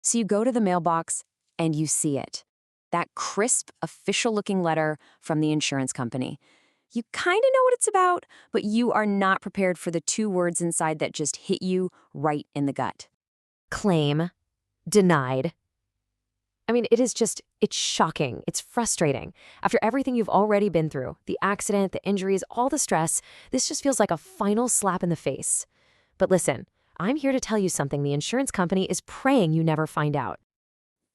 So you go to the mailbox and you see it. That crisp, official-looking letter from the insurance company. You kind of know what it's about, but you are not prepared for the two words inside that just hit you right in the gut. Claim denied. I mean, it's shocking. It's frustrating. After everything you've already been through, the accident, the injuries, all the stress, this just feels like a final slap in the face. But listen, I'm here to tell you something the insurance company is praying you never find out.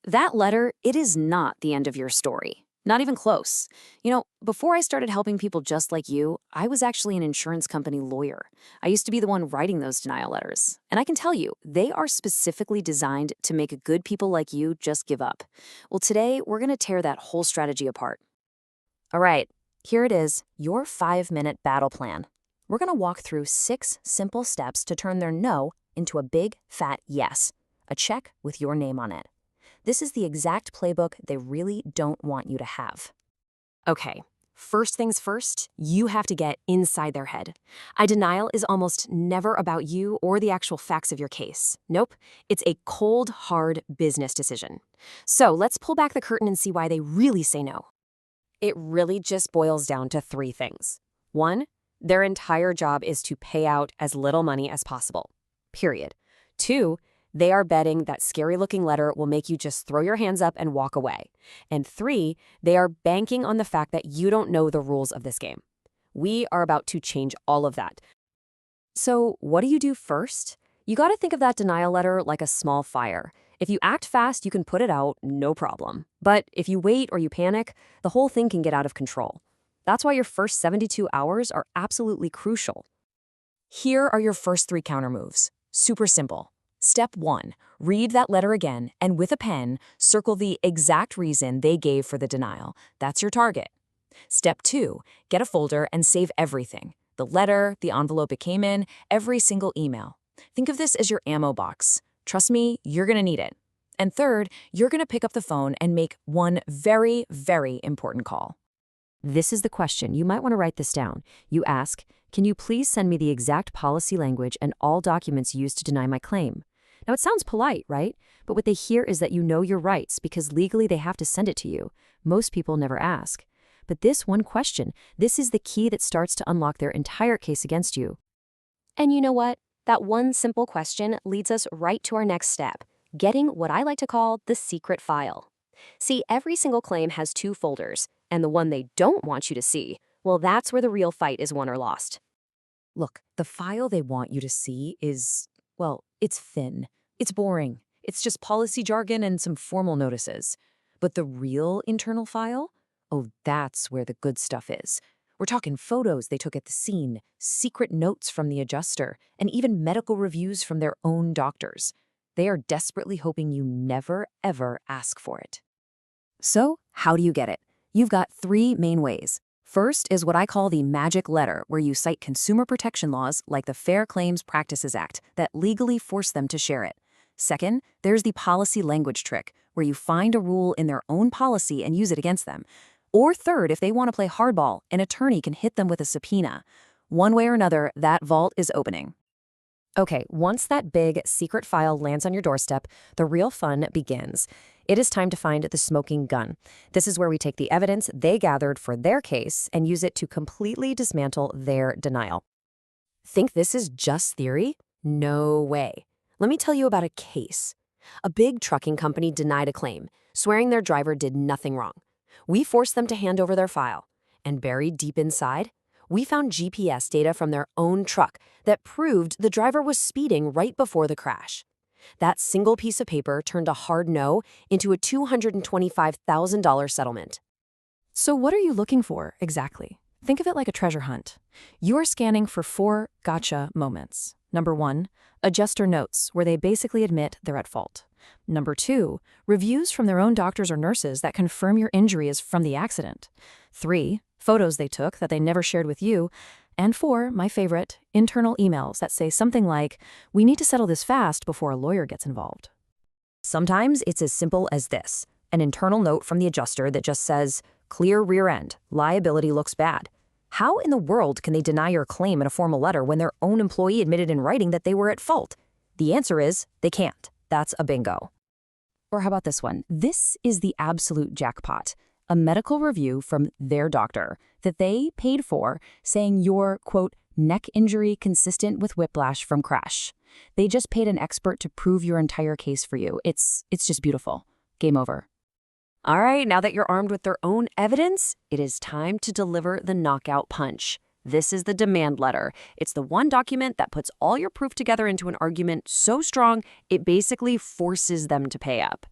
That letter, it is not the end of your story. Not even close. Before I started helping people just like you, I was actually an insurance company lawyer. I used to be the one writing those denial letters. And I can tell you, they are specifically designed to make good people like you just give up. Well, today, we're going to tear that whole strategy apart. All right, here it is, your 5-minute battle plan. We're going to walk through 6 simple steps to turn their no into a big, fat yes. A check with your name on it. This is the exact playbook they really don't want you to have. Okay, first things first, you have to get inside their head. A denial is almost never about you or the actual facts of your case. Nope, it's a cold, hard business decision. So let's pull back the curtain and see why they really say no. It really just boils down to 3 things. 1, their entire job is to pay out as little money as possible. Period. 2, they are betting that scary-looking letter will make you just throw your hands up and walk away. And 3, they are banking on the fact that you don't know the rules of this game. We are about to change all of that. So what do you do first? You got to think of that denial letter like a small fire. If you act fast, you can put it out, no problem. But if you wait or you panic, the whole thing can get out of control. That's why your first 72 hours are absolutely crucial. Here are your first 3 counter moves. Super simple. Step 1, read that letter again, and with a pen, circle the exact reason they gave for the denial. That's your target. Step 2, get a folder and save everything. The letter, the envelope it came in, every single email. Think of this as your ammo box. Trust me, you're going to need it. And third, you're going to pick up the phone and make one very, very important call. This is the question. You might want to write this down. You ask, can you please send me the exact policy language and all documents used to deny my claim? Now, it sounds polite, right? But what they hear is that you know your rights because legally they have to send it to you. Most people never ask. But this one question, this is the key that starts to unlock their entire case against you. And you know what? That one simple question leads us right to our next step, getting what I like to call the secret file. See, every single claim has 2 folders, and the one they don't want you to see, well, that's where the real fight is won or lost. Look, the file they want you to see is, well, it's thin. It's boring. It's just policy jargon and some formal notices. But the real internal file? Oh, that's where the good stuff is. We're talking photos they took at the scene, secret notes from the adjuster, and even medical reviews from their own doctors. They are desperately hoping you never, ever ask for it. So, how do you get it? You've got 3 main ways. First is what I call the magic letter, where you cite consumer protection laws like the Fair Claims Practices Act that legally force them to share it. Second, there's the policy language trick, where you find a rule in their own policy and use it against them. Or third, if they want to play hardball, an attorney can hit them with a subpoena. One way or another, that vault is opening. Okay, once that big secret file lands on your doorstep, the real fun begins. It is time to find the smoking gun. This is where we take the evidence they gathered for their case and use it to completely dismantle their denial. Think this is just theory? No way. Let me tell you about a case. A big trucking company denied a claim, swearing their driver did nothing wrong. We forced them to hand over their file. And buried deep inside, we found GPS data from their own truck that proved the driver was speeding right before the crash. That single piece of paper turned a hard no into a $225,000 settlement. So what are you looking for exactly? Think of it like a treasure hunt. You are scanning for 4 gotcha moments. Number 1, adjuster notes, where they basically admit they're at fault. Number 2, reviews from their own doctors or nurses that confirm your injury is from the accident. 3, photos they took that they never shared with you. And 4, my favorite, internal emails that say something like, we need to settle this fast before a lawyer gets involved. Sometimes it's as simple as this, an internal note from the adjuster that just says, clear rear end, liability looks bad. How in the world can they deny your claim in a formal letter when their own employee admitted in writing that they were at fault? The answer is, they can't. That's a bingo. Or how about this one? This is the absolute jackpot. A medical review from their doctor that they paid for saying your, quote, neck injury consistent with whiplash from crash. They just paid an expert to prove your entire case for you. It's just beautiful. Game over. All right, now that you're armed with their own evidence, it is time to deliver the knockout punch. This is the demand letter. It's the one document that puts all your proof together into an argument so strong, it basically forces them to pay up.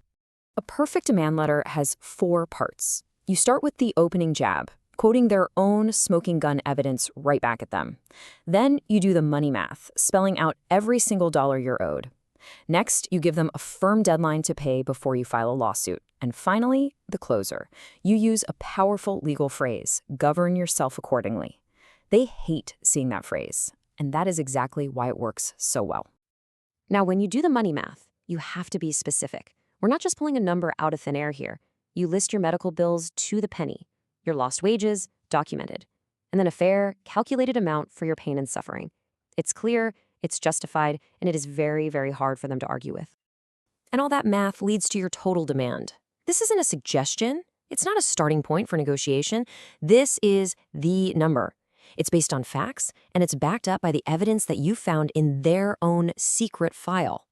A perfect demand letter has 4 parts. You start with the opening jab, quoting their own smoking gun evidence right back at them. Then you do the money math, spelling out every single dollar you're owed. Next, you give them a firm deadline to pay before you file a lawsuit. And finally, the closer. You use a powerful legal phrase, govern yourself accordingly. They hate seeing that phrase, and that is exactly why it works so well. Now, when you do the money math, you have to be specific. We're not just pulling a number out of thin air here. You list your medical bills to the penny, your lost wages, documented, and then a fair, calculated amount for your pain and suffering. It's clear, it's justified, and it is very, very hard for them to argue with. And all that math leads to your total demand. This isn't a suggestion. It's not a starting point for negotiation. This is the number. It's based on facts, and it's backed up by the evidence that you found in their own secret file.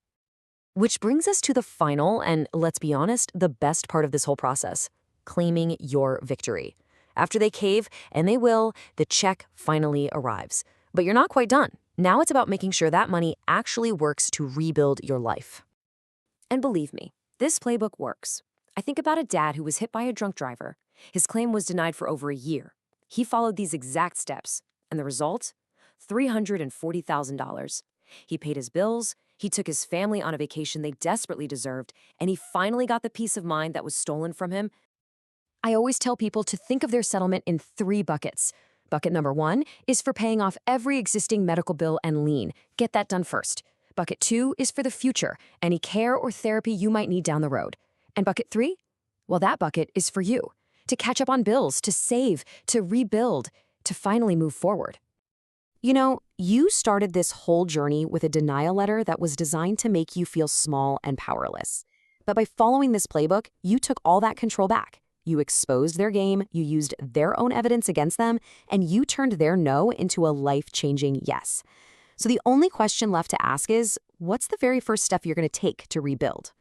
Which brings us to the final, and let's be honest, the best part of this whole process, claiming your victory. After they cave, and they will, the check finally arrives. But you're not quite done. Now it's about making sure that money actually works to rebuild your life. And believe me, this playbook works. I think about a dad who was hit by a drunk driver. His claim was denied for over a year. He followed these exact steps, and the result? $340,000. He paid his bills, he took his family on a vacation they desperately deserved, and he finally got the peace of mind that was stolen from him. I always tell people to think of their settlement in 3 buckets. Bucket number 1 is for paying off every existing medical bill and lien. Get that done first. Bucket 2 is for the future, any care or therapy you might need down the road. And bucket 3? Well, that bucket is for you. To catch up on bills, to save, to rebuild, to finally move forward. You know, you started this whole journey with a denial letter that was designed to make you feel small and powerless. But by following this playbook, you took all that control back. You exposed their game, you used their own evidence against them, and you turned their no into a life-changing yes. So the only question left to ask is, what's the very first step you're going to take to rebuild?